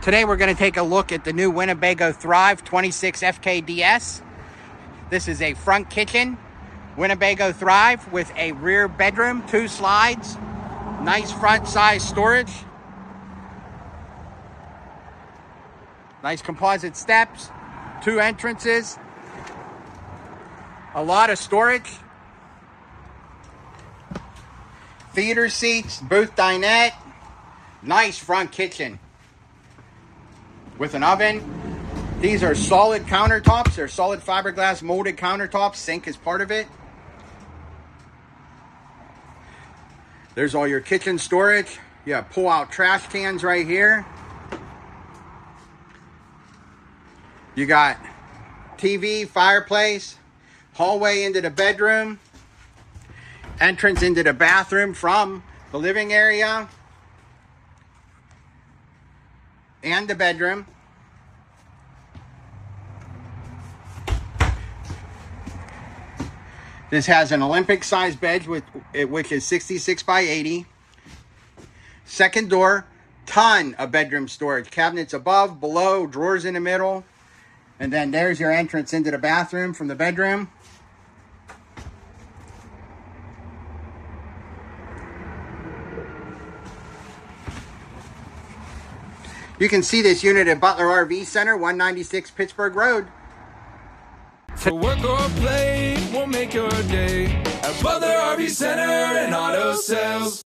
Today we're going to take a look at the new Winnebago Thrive 26 FKDS. This is a front kitchen Winnebago Thrive with a rear bedroom, 2 slides, nice front size storage, nice composite steps, 2 entrances, a lot of storage, theater seats, booth dinette, nice front kitchen with an oven. These are solid countertops. They're solid fiberglass molded countertops. Sink is part of it. There's all your kitchen storage. You have pull-out trash cans right here. You got TV, fireplace, hallway into the bedroom, entrance into the bathroom from the living area and the bedroom. This has an Olympic size bed which is 66 by 80. Second door, ton of bedroom storage. Cabinets above, below, drawers in the middle. And then there's your entrance into the bathroom from the bedroom. You can see this unit at Butler RV Center, 196 Pittsburgh Road. To work or play, we'll make your day at Butler RV Center and Auto Sales.